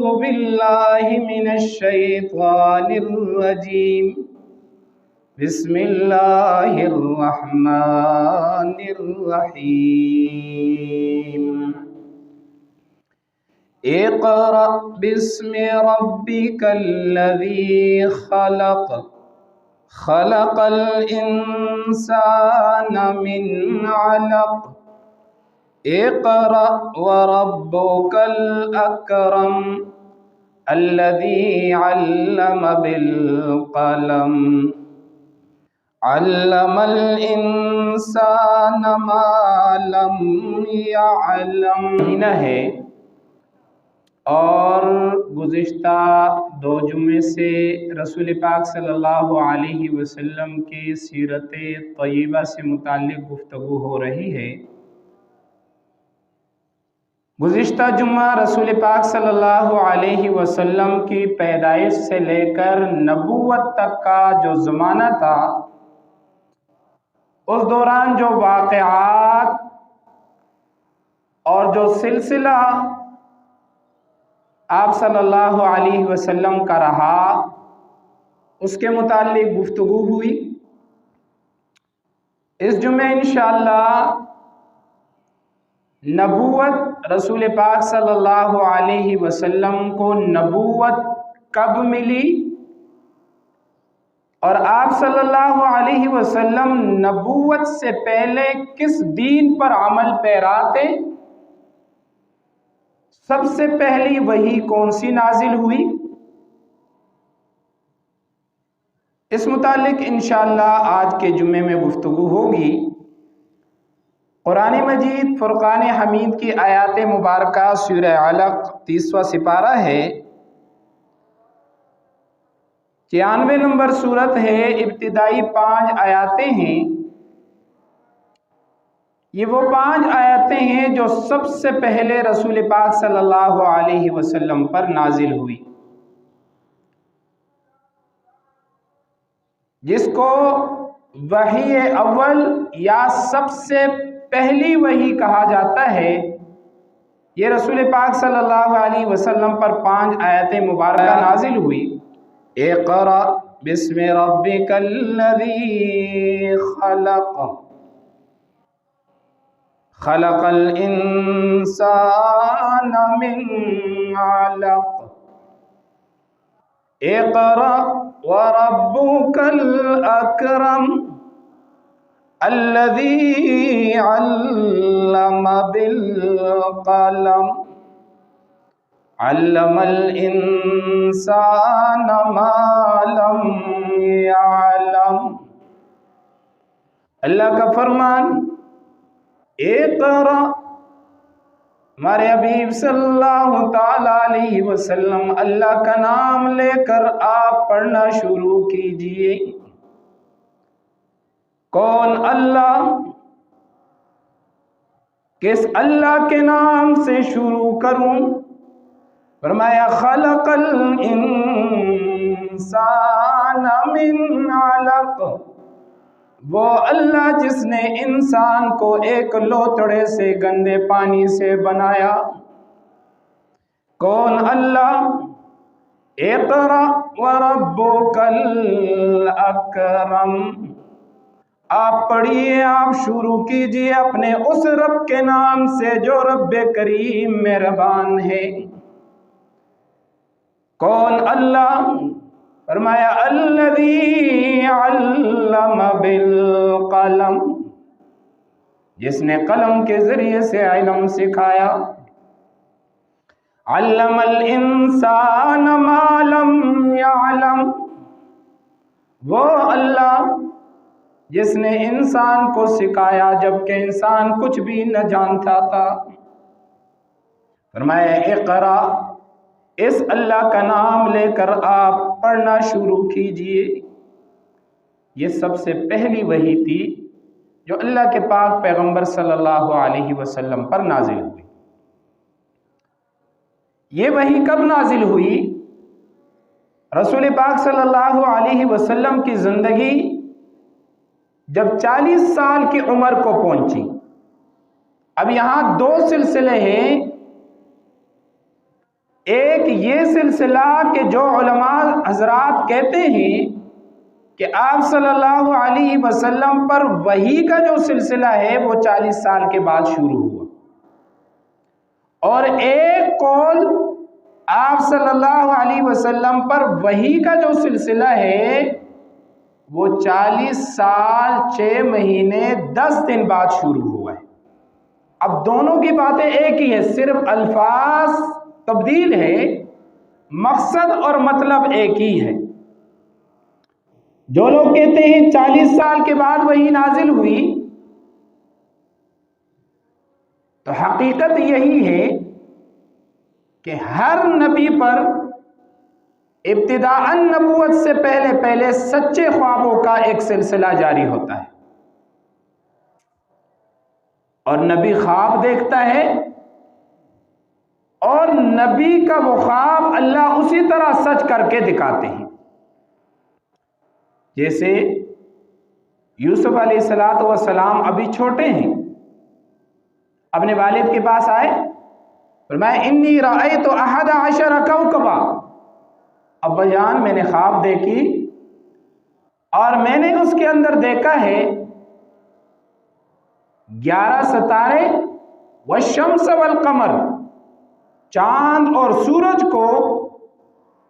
أعوذ بالله من الشيطان الرجيم بسم الله الرحمن الرحيم اقرأ باسم ربك الذي خلق خلق الإنسان من علق اقرأ وربك الأكرم الذي علم بالقلم علم الإنسان ما لم يعلم ہے اور گزشتہ 2 جمعے سے رسول پاک صلی اللہ علیہ وسلم کی سیرت طیبہ سے متعلق گفتگو ہو رہی ہے۔ گزشتہ جمعہ رسول پاک صلی اللہ علیہ وسلم کی پیدائش سے لے کر نبوت تک کا جو زمانہ تھا، اس دوران جو واقعات اور جو سلسلہ آپ صلی اللہ علیہ وسلم کا رہا، اس کے متعلق گفتگو ہوئی۔ اس جمعے انشاءاللہ نبوت رسول پاک صلی اللہ علیہ وسلم کو نبوت کب ملی اور آپ صلی اللہ علیہ وسلم نبوت سے پہلے کس دین پر عمل پیرا تھے، سب سے پہلی وحی کون سی نازل ہوئی، اس متعلق انشاءاللہ آج کے جمعے میں گفتگو ہوگی۔ قرآن مجید فرقان حمید کی آیات مبارکہ سورہ علق 30واں سپارہ ہے، 93 نمبر سورت ہے، ابتدائی 5 آیاتیں ہیں۔ یہ وہ 5 آیاتیں ہیں جو سب سے پہلے رسول پاک صلی اللہ علیہ وسلم پر نازل ہوئی، جس کو وحی اول یا سب سے پہلی وحی کہا جاتا ہے۔ یہ رسول پاک صلی اللہ علیہ وسلم پر 5 آیات مبارکہ نازل ہوئی۔ اقرأ بسم ربک الذی خلق خلق الانسان من علق اقرأ وربک الاکرم الذي علم بالقلم علم الإنسان ما لم يعلم۔ اللہ کا فرمان اقرأ، ہمارے حبیب صلی اللہ تعالی علیہ وسلم اللہ کا نام لے کر آپ پڑھنا شروع کیجئے۔ کون اللہ؟ کس اللہ کے نام سے شروع کروں؟ فرمایا خلق الانسان من علق، وہ اللہ جس نے انسان کو ایک لوتڑے سے گندے پانی سے بنایا۔ کون اللہ؟ اقرأ وربک الاکرم، آپ پڑھیے، آپ شروع کیجئے اپنے اس رب کے نام سے جو رب کریم مہربان ہے۔ کون اللہ؟ فرمایا الذی علم بالقلم، جس نے قلم کے ذریعے سے علم سکھایا۔ علم الانسان ما لم يعلم، وہ اللہ جس نے انسان کو سکھایا جبکہ انسان کچھ بھی نہ جانتا تھا۔ فرمایا اقرا، اس اللہ کا نام لے کر آپ پڑھنا شروع کیجئے۔ یہ سب سے پہلی وحی تھی جو اللہ کے پاک پیغمبر صلی اللہ علیہ وسلم پر نازل ہوئی۔ یہ وحی کب نازل ہوئی؟ رسول پاک صلی اللہ علیہ وسلم کی زندگی جب 40 سال کی عمر کو پہنچی۔ اب یہاں 2 سلسلے ہیں۔ ایک یہ سلسلہ کہ جو علماء حضرات کہتے ہیں کہ آپ صلی اللہ علیہ وسلم پر وحی کا جو سلسلہ ہے وہ 40 سال کے بعد شروع ہوا، اور ایک قول آپ صلی اللہ علیہ وسلم پر وحی کا جو سلسلہ ہے وہ 40 سال 6 مہینے 10 دن بعد شروع ہوا ہے۔ اب دونوں کی باتیں ایک ہی ہے، صرف الفاظ تبدیل ہے، مقصد اور مطلب ایک ہی ہے۔ جو لوگ کہتے ہیں 40 سال کے بعد وحی نازل ہوئی، تو حقیقت یہی ہے کہ ہر نبی پر ابتداءً نبوت سے پہلے سچے خوابوں کا ایک سلسلہ جاری ہوتا ہے، اور نبی خواب دیکھتا ہے، اور نبی کا وہ خواب اللہ اسی طرح سچ کر کے دکھاتے ہیں۔ جیسے یوسف علیہ السلام ابھی چھوٹے ہیں، اپنے والد کے پاس آئے، فرمایا انی رأیت 11 کوکبا، ابا جان میں نے خواب دیکھی اور میں نے اس کے اندر دیکھا ہے 11 ستارے، والشمس والقمر، چاند اور سورج کو،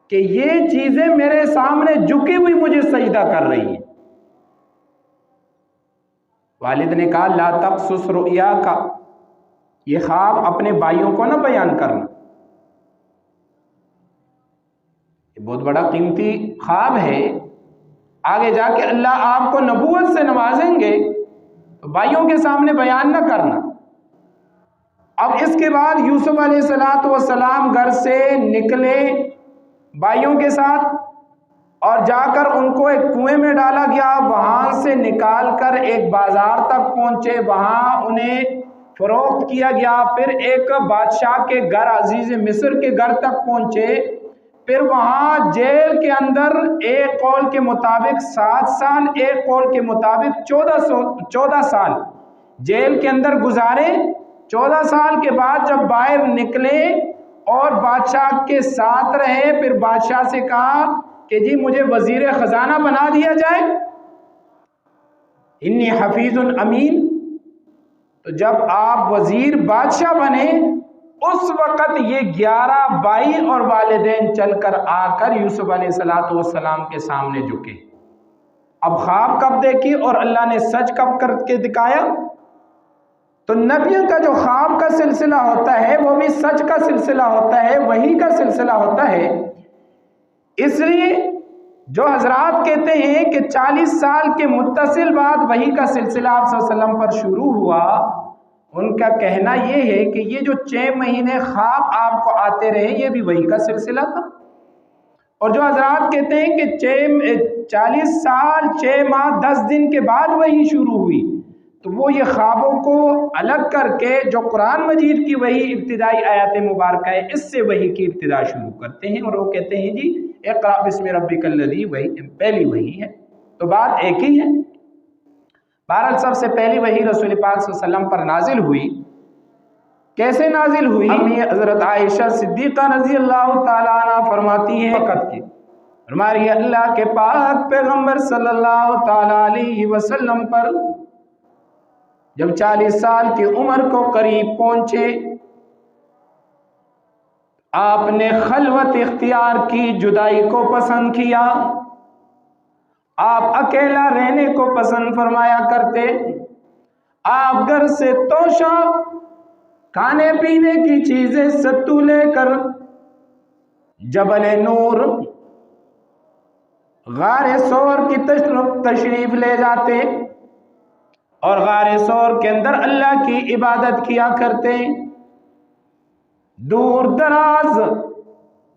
کہ یہ چیزیں میرے سامنے جھکی ہوئی مجھے سجدہ کر رہی ہیں۔ والد نے کہا لا تقصص رؤیاک، یہ خواب اپنے بھائیوں کو نہ بیان کرنا، یہ بہت بڑا قیمتی خواب ہے، آگے جا کے اللہ آپ کو نبوت سے نوازیں گے تو بھائیوں کے سامنے بیان نہ کرنا۔ اب اس کے بعد یوسف علیہ السلام گھر سے نکلے بھائیوں کے ساتھ، اور جا کر ان کو ایک کنویں میں ڈالا گیا، وہاں سے نکال کر ایک بازار تک پہنچے، وہاں انہیں فروخت کیا گیا، پھر ایک بادشاہ کے گھر، عزیز مصر کے گھر تک پہنچے، پھر وہاں جیل کے اندر ایک قول کے مطابق 7 سال، ایک قول کے مطابق 14 سال جیل کے اندر گزارے۔ 14 سال کے بعد جب باہر نکلے اور بادشاہ کے ساتھ رہے، پھر بادشاہ سے کہا کہ جی مجھے وزیر خزانہ بنا دیا جائے، انی حفیظ امین۔ تو جب آپ وزیر بادشاہ بنے، اس وقت یہ 11 بھائی اور والدین چل کر آ کر یوسف علیہ السلام کے سامنے جھکے۔ اب خواب کب دیکھی اور اللہ نے سچ کب کر کے دکھایا؟ تو نبیوں کا جو خواب کا سلسلہ ہوتا ہے وہ بھی سچ کا سلسلہ ہوتا ہے، وحی کا سلسلہ ہوتا ہے۔ اس لیے جو حضرات کہتے ہیں کہ 40 سال کے متصل بعد وحی کا سلسلہ آپ صلی اللہ علیہ وسلم پر شروع ہوا، ان کا کہنا یہ ہے کہ یہ جو 6 مہینے خواب آپ کو آتے رہے یہ بھی وحی کا سلسلہ تھا۔ اور جو حضرات کہتے ہیں کہ 40 سال 6 ماہ 10 دن کے بعد وحی شروع ہوئی، تو وہ یہ خوابوں کو الگ کر کے جو قرآن مجید کی وحی ابتدائی آیات مبارکہ ہے اس سے وحی کی ابتدا شروع کرتے ہیں، اور وہ کہتے ہیں جی اقرأ بسم ربک الذی، وحی پہلی وحی ہے۔ تو بات ایک ہی ہے۔ بہرحال سب سے پہلی وحی رسول پاک صلی اللہ علیہ وسلم پر نازل ہوئی۔ کیسے نازل ہوئی؟ امی حضرت عائشہ صدیقہ رضی اللہ تعالیٰ عنہ فرماتی ہیں وقت کی، ہماری اللہ کے پاک پیغمبر صلی اللہ تعالیٰ علیہ وسلم پر جب 40 سال کی عمر کو قریب پہنچے، آپ نے خلوت اختیار کی، جدائی کو پسند کیا، آپ اکیلا رہنے کو پسند فرمایا کرتے، آپ گھر سے توشہ، کھانے پینے کی چیزیں ستو لے کر جبل نور، غار ثور کی تشریف لے جاتے، اور غار ثور کے اندر اللہ کی عبادت کیا کرتے۔ دور دراز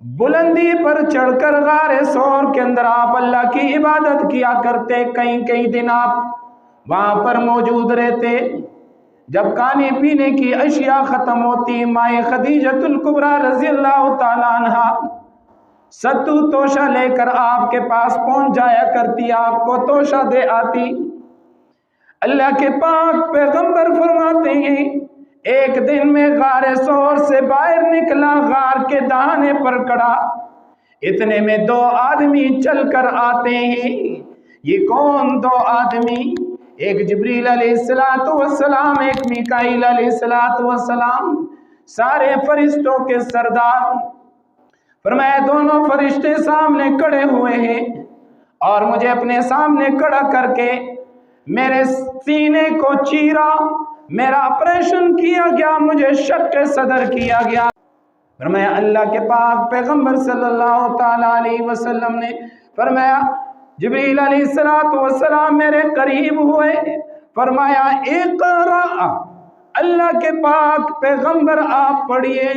بلندی پر چڑھ کر غار ثور کے اندر آپ اللہ کی عبادت کیا کرتے، کئی دن آپ وہاں پر موجود رہتے۔ جب کھانے پینے کی اشیاء ختم ہوتی، مائیں خدیجۃ الکبریٰ رضی اللہ تعالیٰ عنہا ستو توشہ لے کر آپ کے پاس پہنچ جایا کرتی، آپ کو توشہ دے آتی۔ اللہ کے پاک پیغمبر فرماتے ہیں ایک دن میں غار سور سے باہر نکلا، غار کے دہانے پر کڑا، اتنے میں دو آدمی چل کر آتے ہیں۔ یہ کون دو آدمی؟ ایک جبریل علیہ السلام، ایک میکائیل علیہ السلام، سارے فرشتوں کے سردار۔ فرمایا دونوں فرشتے سامنے کھڑے ہوئے ہیں اور مجھے اپنے سامنے کھڑا کر کے میرے سینے کو چیرا، میرا آپریشن کیا گیا، مجھے شق صدر کیا گیا۔ فرمایا اللہ کے پاک پیغمبر صلی اللہ تعالی علیہ وسلم نے فرمایا جبریل علیہ السلام میرے قریب ہوئے، فرمایا اقرأ، اللہ کے پاک پیغمبر آپ پڑھیے۔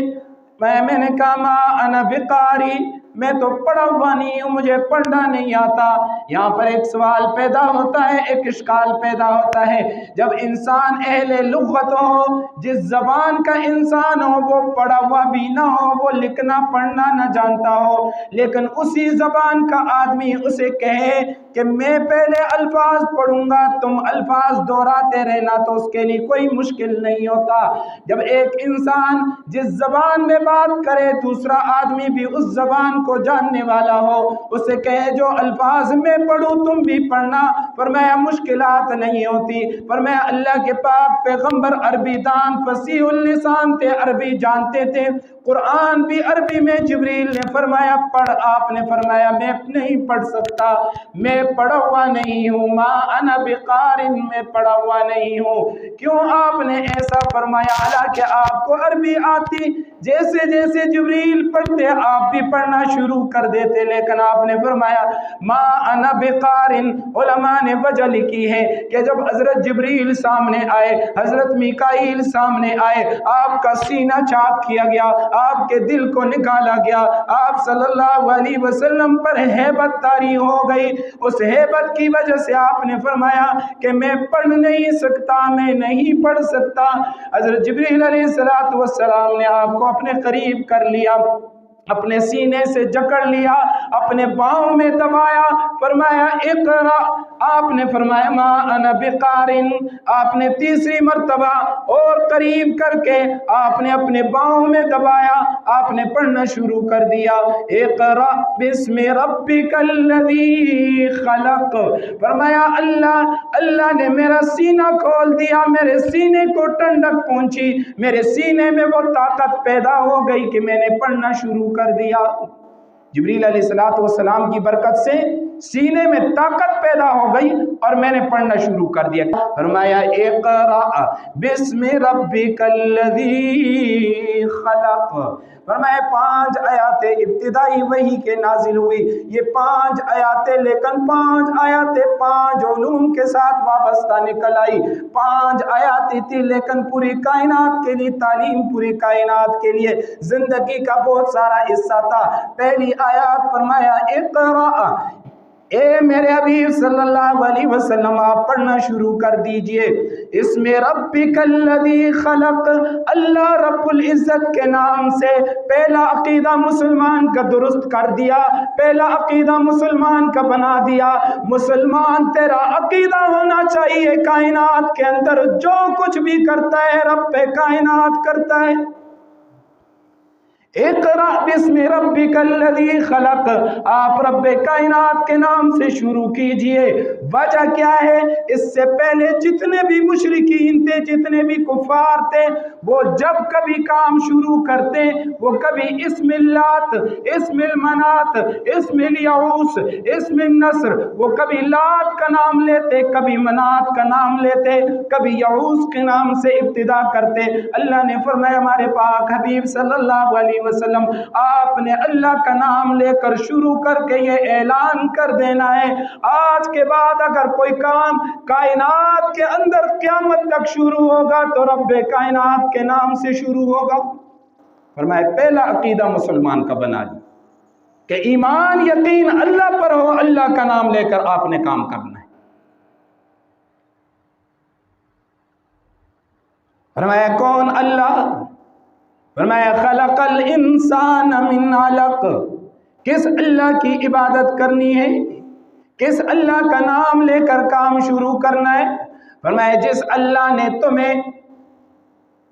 میں نے کہا ما انا بقاری، میں تو پڑھا ہوا نہیں ہوں، مجھے پڑھنا نہیں آتا۔ یہاں پر ایک سوال پیدا ہوتا ہے، ایک اشکال پیدا ہوتا ہے۔ جب انسان اہل لغت ہو، جس زبان کا انسان ہو، وہ پڑھا ہوا بھی نہ ہو، وہ لکھنا پڑھنا نہ جانتا ہو، لیکن اسی زبان کا آدمی اسے کہے کہ میں پہلے الفاظ پڑھوں گا، تم الفاظ دہراتے رہنا، تو اس کے لیے کوئی مشکل نہیں ہوتا۔ جب ایک انسان جس زبان میں بات کرے، دوسرا آدمی بھی اس زبان کو جاننے والا ہو، اسے کہے جو الفاظ میں پڑھوں تم بھی پڑھنا، فرمایا مشکلات نہیں ہوتی۔ فرمایا اللہ کے پاک پیغمبر عربی دان، فصیح اللسان تھے، عربی جانتے تھے، قرآن بھی عربی میں جبریل نے فرمایا پڑھ، آپ نے فرمایا میں نہیں پڑھ سکتا، میں پڑھا ہوا نہیں ہوں، ما انا بقارن، میں پڑھا ہوا نہیں ہوں۔ کیوں آپ نے ایسا فرمایا؟ حالانکہ آپ کو عربی آتی، جیسے جیسے جبریل پڑھتے آپ بھی پڑھنا شروع کر دیتے، لیکن آپ نے فرمایا ما انا بقارن۔ علماء نے وجہ لکھی ہے کہ جب حضرت جبریل سامنے آئے، حضرت میکائیل سامنے آئے، آپ کا سینہ چاک کیا گیا، آپ کے دل کو نکالا گیا، آپ صلی اللہ علیہ وسلم پر ہیبت طاری ہو گئی۔ اس ہیبت کی وجہ سے آپ نے فرمایا کہ میں پڑھ نہیں سکتا، میں نہیں پڑھ سکتا۔ حضرت جبریل علیہ السلام نے آپ کو اپنے قریب کر لیا، اپنے سینے سے جکڑ لیا، اپنے پاؤں میں دبایا، فرمایا اقرا، آپ نے فرمایا ما انا بقارن، آپ نے تیسری مرتبہ اور قریب کر کے آپ نے اپنے پاؤں میں دبایا، آپ نے پڑھنا شروع کر دیا، اقرا بسم ربک الذی خلق۔ فرمایا اللہ نے میرا سینہ کھول دیا، میرے سینے کو ٹھنڈک پہنچی، میرے سینے میں وہ طاقت پیدا ہو گئی کہ میں نے پڑھنا شروع کر دیا۔ جبریل علیہ السلام کی برکت سے سینے میں طاقت پیدا ہو گئی اور میں نے پڑھنا شروع کر دیا۔ فرمایا اقرأ بسم ربک الذی خلق۔ فرمایا 5 آیاتیں ابتدائی وحی کے نازل ہوئی، یہ 5 آیاتیں، لیکن 5 آیاتیں 5 علوم کے ساتھ وابستہ نکل آئی۔ 5 آیاتیں تھی لیکن پوری کائنات کے لیے تعلیم، پوری کائنات کے لیے زندگی کا بہت سارا حصہ تھا۔ پہلی آیات فرمایا اقرأ، اے میرے حبیب صلی اللہ علیہ وسلم آپ پڑھنا شروع کر دیجئے، اسم ربک الذی خلق، اللہ رب العزت کے نام سے۔ پہلا عقیدہ مسلمان کا درست کر دیا، پہلا عقیدہ مسلمان کا بنا دیا۔ مسلمان تیرا عقیدہ ہونا چاہیے کائنات کے اندر جو کچھ بھی کرتا ہے رب کائنات کرتا ہے۔ اقرأ بسم ربک الذی خلق، آپ رب کائنات کے نام سے شروع کیجئے۔ وجہ کیا ہے؟ اس سے پہلے جتنے بھی مشرکین تھے، جتنے بھی کفار تھے، وہ جب کبھی کام شروع کرتے وہ کبھی اسم اللات، اسم المنات، اسم الیعوس، اسم النصر، وہ کبھی لات کا نام لیتے، کبھی منات کا نام لیتے، کبھی یعوس کے نام سے ابتدا کرتے۔ اللہ نے فرمایا ہمارے پاک حبیب صلی اللہ علیہ وسلم آپ نے اللہ کا نام لے کر شروع کر کے یہ اعلان کر دینا ہے، آج کے بعد اگر کوئی کام کائنات کے اندر قیامت تک شروع ہوگا تو رب کائنات کے نام سے شروع ہوگا۔ فرمایا پہلا عقیدہ مسلمان کا بنا لی کہ ایمان یقین اللہ پر ہو، اللہ کا نام لے کر آپ نے کام کرنا ہے۔ فرمایا کون اللہ؟ فرمایا خلق الانسان من علق، کس اللہ کی عبادت کرنی ہے، کس اللہ کا نام لے کر کام شروع کرنا ہے؟ فرمایا جس اللہ نے تمہیں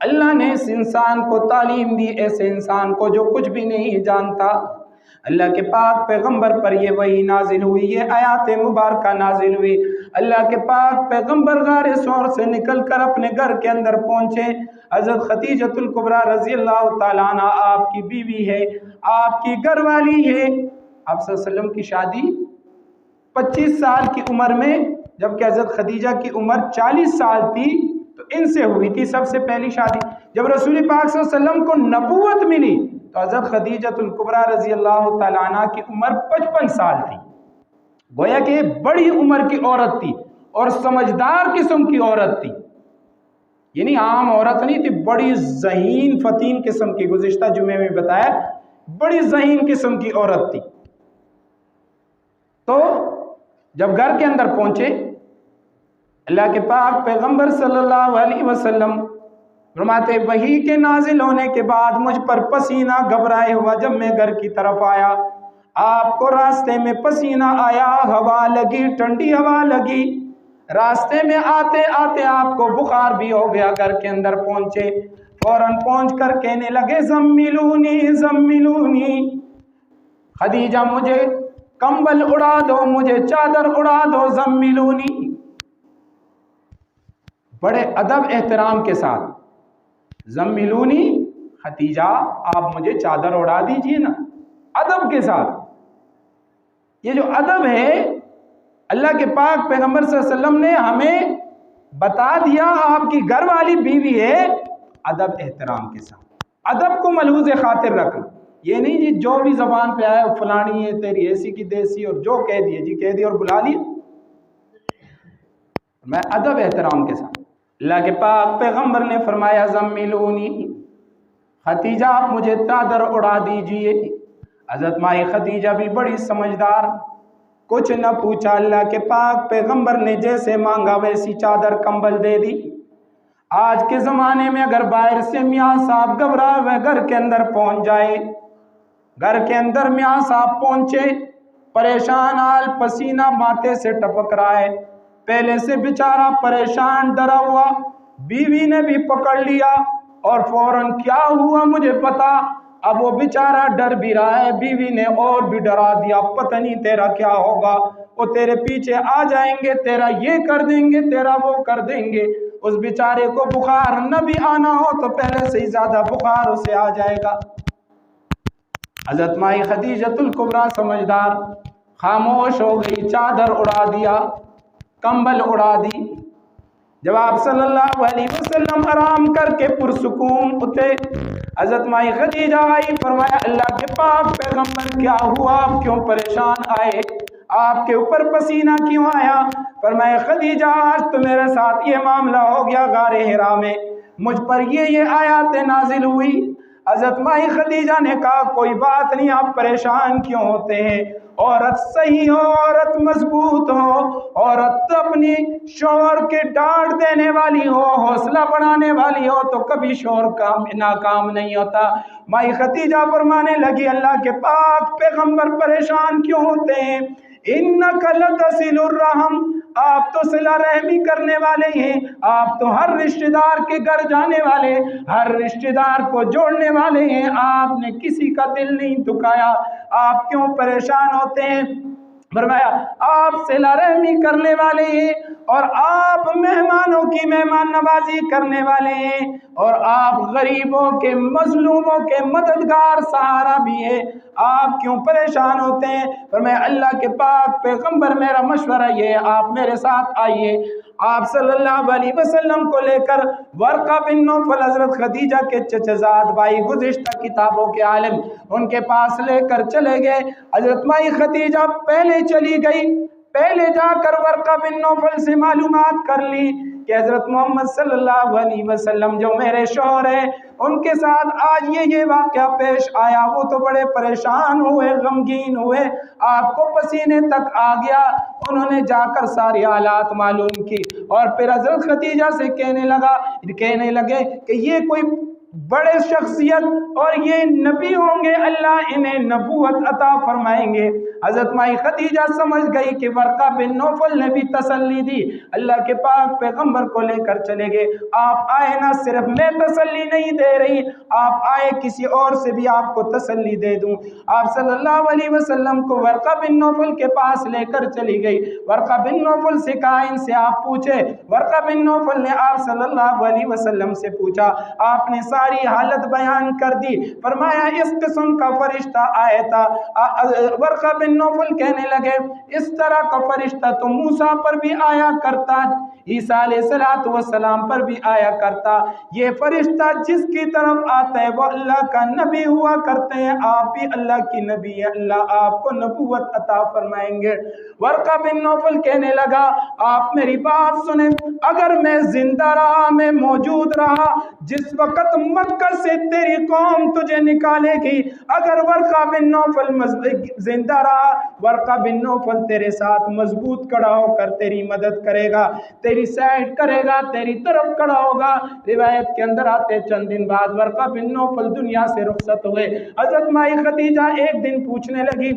اللہ نے اس انسان کو تعلیم دی، ایسے انسان کو جو کچھ بھی نہیں جانتا۔ اللہ کے پاک پیغمبر پر یہ وحی نازل ہوئی، یہ آیات مبارکہ نازل ہوئی۔ اللہ کے پاک پیغمبر غار ثور سے نکل کر اپنے گھر کے اندر پہنچے۔ حضرت خدیجۃ الکبریٰ رضی اللہ تعالیٰ عنہ آپ کی بیوی ہے، آپ کی گھر والی ہے۔ آپ صلی اللہ علیہ وسلم کی شادی 25 سال کی عمر میں، جبکہ حضرت خدیجہ کی عمر 40 سال تھی، تو ان سے ہوئی تھی سب سے پہلی شادی۔ جب رسول پاک صلی اللہ علیہ وسلم کو نبوت ملی تو حضرت خدیجۃ الکبریٰ رضی اللہ تعالیٰ عنہ کی عمر 55 سال تھی۔ گویا کہ بڑی عمر کی عورت تھی اور سمجھدار قسم کی عورت تھی، یعنی عام عورت نہیں تھی، بڑی ذہین فتین قسم کی۔ گزشتہ جمعے میں بتایا بڑی ذہین قسم کی عورت تھی۔ تو جب گھر کے اندر پہنچے، اللہ کے پاک پیغمبر صلی اللہ علیہ وسلم فرماتے وحی کے نازل ہونے کے بعد مجھ پر پسینہ گھبرائے ہوا جب میں گھر کی طرف آیا، آپ کو راستے میں پسینہ آیا، ہوا لگی، ٹھنڈی ہوا لگی، راستے میں آتے آتے آپ کو بخار بھی ہو گیا۔ گھر کے اندر پہنچے، فوراً پہنچ کر کہنے لگے زملونی زملونی، خدیجہ مجھے کمبل اڑا دو، مجھے چادر اڑا دو، زملونی۔ بڑے ادب احترام کے ساتھ، زملونی خدیجہ آپ مجھے چادر اڑا دیجئے نا، ادب کے ساتھ۔ یہ جو ادب ہے اللہ کے پاک پیغمبر صلی اللہ علیہ وسلم نے ہمیں بتا دیا، آپ کی گھر والی بیوی ہے، ادب احترام کے ساتھ، ادب کو ملحوظ خاطر رکھنا۔ یہ نہیں جی جو بھی زبان پہ آئے فلانی ہے تیری ایسی کی دیسی، اور جو کہہ دیے جی کہہ دیا اور بلا لیا۔ میں ادب احترام کے ساتھ، اللہ کے پاک پیغمبر نے فرمایا زملونی، خدیجہ آپ مجھے چادر اڑا دیجئے۔ حضرت مائی خدیجہ بھی بڑی سمجھدار، کچھ نہ پوچھا، اللہ کے پاک پیغمبر نے جیسے مانگا ویسی چادر کمبل دے دی۔ آج کے زمانے میں اگر باہر سے میاں صاحب گھبرا ہوئے گھر کے اندر پہنچ جائے، گھر کے اندر میاں صاحب پہنچے، پریشان حال، پسینہ ماتھے سے ٹپک رہا ہے، پہلے سے بیچارہ پریشان ڈرا ہوا، بیوی نے بھی پکڑ لیا اور فوراً کیا ہوا مجھے پتا۔ اب وہ بیچارہ ڈر بھی رہا ہے، بیوی نے اور بھی ڈرا دیا، پتہ نہیں تیرا کیا ہوگا، وہ تیرے پیچھے آ جائیں گے، تیرا یہ کر دیں گے، تیرا وہ کر دیں گے۔ اس بیچارے کو بخار نہ بھی آنا ہو تو پہلے سے ہی زیادہ بخار اسے آ جائے گا۔ حضرت مائی خدیجۃ الکبریٰ سمجھدار، خاموش ہو گئی، چادر اڑا دیا، کمبل اڑا دی۔ جب آپ صلی اللہ علیہ وسلم آرام کر کے پرسکون اٹھے، حضرت مائی خدیجہ آئی، فرمایا اللہ کے پاک پیغمبر کیا ہوا، آپ کیوں پریشان آئے، آپ کے اوپر پسینہ کیوں آیا؟ فرمایا خدیجہ آج تو میرے ساتھ یہ معاملہ ہو گیا غار حرا میں، مجھ پر یہ آیات نازل ہوئی۔ حضرت مائی خدیجہ نے کہا کوئی بات نہیں، آپ پریشان کیوں ہوتے ہیں، عورت صحیح ہو، عورت مضبوط ہو، عورت اپنی شوہر کے ڈانٹ دینے والی ہو، حوصلہ بڑھانے والی ہو تو کبھی شوہر ناکام نہیں ہوتا۔ مائی خدیجہ فرمانے لگی اللہ کے پاک پیغمبر پریشان کیوں ہوتے ہیں، انک لتصل الرحم، آپ تو صلہ رحمی کرنے والے ہیں، آپ تو ہر رشتہ دار کے گھر جانے والے، ہر رشتہ دار کو جوڑنے والے ہیں، آپ نے کسی کا دل نہیں دکھایا، آپ کیوں پریشان ہوتے ہیں؟ فرمایا آپ صلہ رحمی کرنے والے ہیں اور آپ مہمانوں کی مہمان نوازی کرنے والے ہیں اور آپ غریبوں کے مظلوموں کے مددگار سہارا بھی ہے، آپ کیوں پریشان ہوتے ہیں؟ فرمایا اللہ کے پاک پیغمبر میرا مشورہ یہ ہے، آپ میرے ساتھ آئیے۔ آپ صلی اللہ علیہ وسلم کو لے کر ورقہ بن نوفل حضرت خدیجہ کے چچزاد بھائی، گزشتہ کتابوں کے عالم، ان کے پاس لے کر چلے گئے۔ حضرت مائی خدیجہ پہلے چلی گئی، پہلے جا کر ورقہ بن نوفل سے معلومات کر لی کہ حضرت محمد صلی اللہ علیہ وسلم جو میرے شوہر ہیں ان کے ساتھ آج یہ واقعہ پیش آیا، وہ تو بڑے پریشان ہوئے، غمگین ہوئے، آپ کو پسینے تک آ گیا۔ انہوں نے جا کر ساری حالات معلوم کی اور پھر حضرت خدیجہ سے کہنے لگے کہ یہ کوئی بڑے شخصیت اور یہ نبی ہوں گے، اللہ انہیں نبوت عطا فرمائیں گے۔ حضرت مائی خدیجہ سمجھ گئی کہ ورقہ بن نوفل نے بھی تسلی دی، اللہ کے پاک پیغمبر کو لے کر چلے گئے۔ آپ آئے، نہ صرف میں تسلی نہیں دے رہی، آپ آئے کسی اور سے بھی آپ کو تسلی دے دوں۔ آپ صلی اللہ علیہ وسلم کو ورقہ بن نوفل کے پاس لے کر چلی گئی۔ ورقہ بن نوفل سے کہا ان سے آپ پوچھے۔ ورقہ بن نوفل نے آپ صلی اللہ علیہ وسلم سے پوچھا، آپ نے ساری حالت بیان کر دی۔ فرمایا اس قسم کا فرشتہ آیا تھا۔ ورقہ بن نوفل کہنے لگے اس طرح کا فرشتہ تو موسیٰ پر بھی آیا کرتا، عیسیٰ علیہ السلام پر بھی آیا کرتا، یہ فرشتہ جس کی طرف آتا ہے وہ اللہ کا نبی ہوا کرتے ہیں، آپ بھی اللہ کی نبی ہیں، اللہ آپ کو نبوت عطا فرمائیں گے۔ ورقہ بن نوفل کہنے لگا آپ میری بات سنیں، اگر میں زندہ رہا، میں موجود رہا، جس وقت مکہ سے تیری قوم تجھے نکالے گی، اگر ورقہ بن نوفل زندہ رہا، ورقہ بن نوفل تیرے ساتھ مضبوط کھڑا ہو کر تیری مدد کرے گا، تیری سائڈ کرے گا، تیری طرف کھڑا ہوگا۔ روایت کے اندر آتے چند دن بعد ورقہ بن نوفل دنیا سے رخصت ہوئے۔ حضرت مائی خدیجہ ایک دن پوچھنے لگی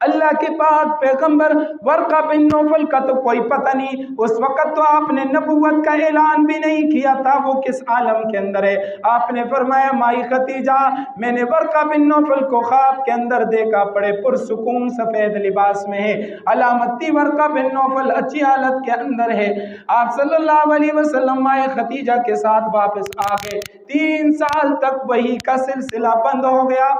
اللہ کے پاک پیغمبر ورقہ بن نوفل کا تو کوئی پتہ نہیں، اس وقت تو آپ نے نبوت کا اعلان بھی نہیں کیا تھا، وہ کس عالم کے اندر ہے؟ آپ نے فرمایا مائی خدیجہ میں نے ورقہ بن نوفل کو خواب کے اندر دیکھا، بڑے پرسکون سفید لباس میں ہے، علامتی ورقہ بن نوفل اچھی حالت کے اندر ہے۔ آپ صلی اللہ علیہ وسلم مائی خدیجہ کے ساتھ واپس آ گئے۔ 3 سال تک وحی کا سلسلہ بند ہو گیا،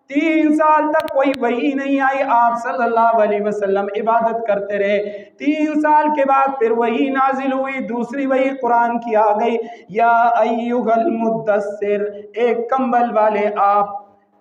3 سال تک کوئی وحی نہیں آئی، آپ صلی اللہ علیہ وسلم عبادت کرتے رہے۔ 3 سال کے بعد پھر وحی نازل ہوئی، دوسری وحی قرآن کی آ گئی، یا ایھا المدثر، ایک کمبل والے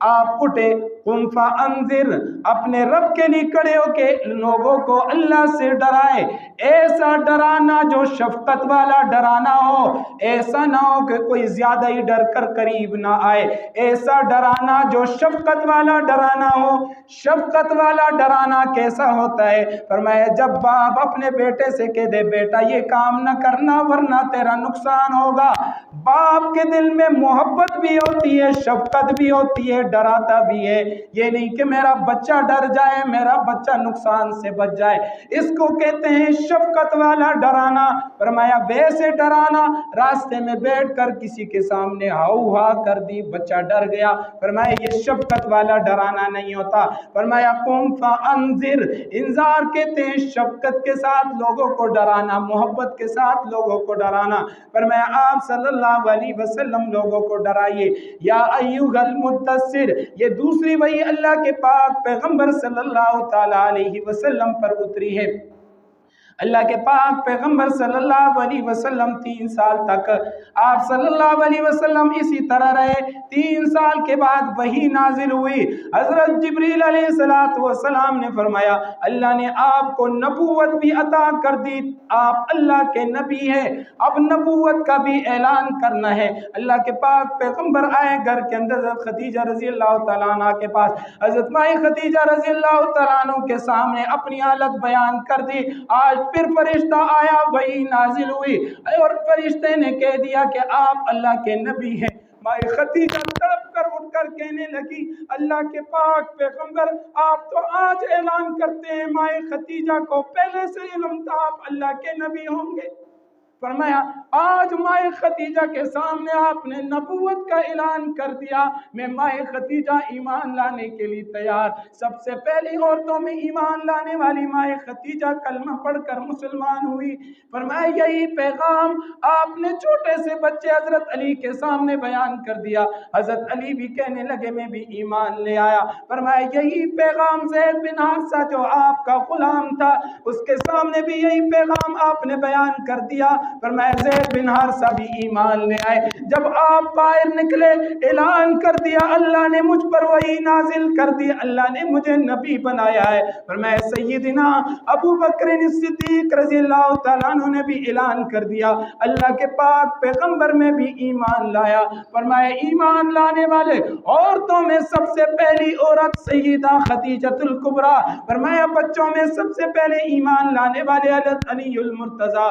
آپ اٹھے، قم فانذر، اپنے رب کے لیے کھڑے ہو کے لوگوں کو اللہ سے ڈرائے، ایسا ڈرانا جو شفقت والا ڈرانا ہو، ایسا نہ ہو کہ کوئی زیادہ ہی ڈر کر قریب نہ آئے، ایسا ڈرانا جو شفقت والا ڈرانا ہو۔ شفقت والا ڈرانا کیسا ہوتا ہے؟ فرمایا جب باپ اپنے بیٹے سے کہہ دے بیٹا یہ کام نہ کرنا ورنہ تیرا نقصان ہوگا، باپ کے دل میں محبت بھی ہوتی ہے، شفقت بھی ہوتی ہے، ڈراتا بھی ہے، یہ نہیں کہ میرا بچہ ڈر جائے، میرا بچہ نقصان سے بچ جائے، اس کو کہتے ہیں شفقت والا ڈرانا۔ فرمایا ویسے ڈرانا راستے میں بیٹھ کر کسی کے سامنے ہاؤ ہا کر دی، بچہ ڈر گیا، فرمایا یہ شفقت والا ڈرانا نہیں ہوتا۔ فرمایا قم فانذر، انذار کہتے ہیں شفقت کے ساتھ لوگوں کو ڈرانا، محبت کے ساتھ لوگوں کو ڈرانا۔ فرمایا آپ صلی اللہ علیہ وسلم لوگوں کو ڈرائیے، یا ایھا المدثر، یہ دوسری وحی اللہ کے پاک پیغمبر صلی اللہ تعالی علیہ وسلم پر اتری ہے۔ اللہ کے پاک پیغمبر صلی اللہ علیہ وسلم 3 سال تک آپ صلی اللہ علیہ وسلم اسی طرح رہے۔ 3 سال کے بعد وحی نازل ہوئی، حضرت جبریل علیہ السلام نے فرمایا اللہ نے آپ کو نبوت بھی عطا کر دی، آپ اللہ کے نبی ہیں، اب نبوت کا بھی اعلان کرنا ہے۔ اللہ کے پاک پیغمبر آئے گھر کے اندر حضرت خدیجہ رضی اللہ تعالیٰ عنہ کے پاس، حضرت مائی خدیجہ رضی اللہ تعالیٰ عنہ کے سامنے اپنی حالت بیان کر دی۔ آج پھر فرشتہ آیا، وحی نازل ہوئی اور فرشتے نے کہہ دیا کہ آپ اللہ کے نبی ہیں۔ مائی خدیجہ تڑپ کر اٹھ کر کہنے لگی اللہ کے پاک پیغمبر آپ تو آج اعلان کرتے ہیں، مائی خدیجہ کو پہلے سے علم تھا آپ اللہ کے نبی ہوں گے۔ فرمایا آج مائی خدیجہ کے سامنے آپ نے نبوت کا اعلان کر دیا، میں مائی خدیجہ ایمان لانے کے لیے تیار۔ سب سے پہلی عورتوں میں ایمان لانے والی مائی خدیجہ کلمہ پڑھ کر مسلمان ہوئی۔ فرمایا یہی پیغام آپ نے چھوٹے سے بچے حضرت علی کے سامنے بیان کر دیا، حضرت علی بھی کہنے لگے میں بھی ایمان لے آیا۔ فرمایا یہی پیغام زید بن حارثہ جو آپ کا غلام تھا اس کے سامنے بھی یہی پیغام آپ نے بیان کر دیا۔ فرمایا زید بن حارثہ بھی ایمان لے آئے۔ جب آپ باہر نکلے اعلان کر دیا اللہ نے مجھ پر وحی نازل کر دی، اللہ نے مجھے نبی بنایا ہے۔ فرمایا سیدنا ابو بکر صدیق رضی اللہ تعالیٰ عنہ نے بھی اعلان کر دیا اللہ کے پاک پیغمبر میں بھی ایمان لایا۔ فرمایا ایمان لانے والے عورتوں میں سب سے پہلی عورت سیدہ خدیجۃ الکبریٰ۔ فرمایا بچوں میں سب سے پہلے ایمان لانے والے حضرت علی المرتضیٰ،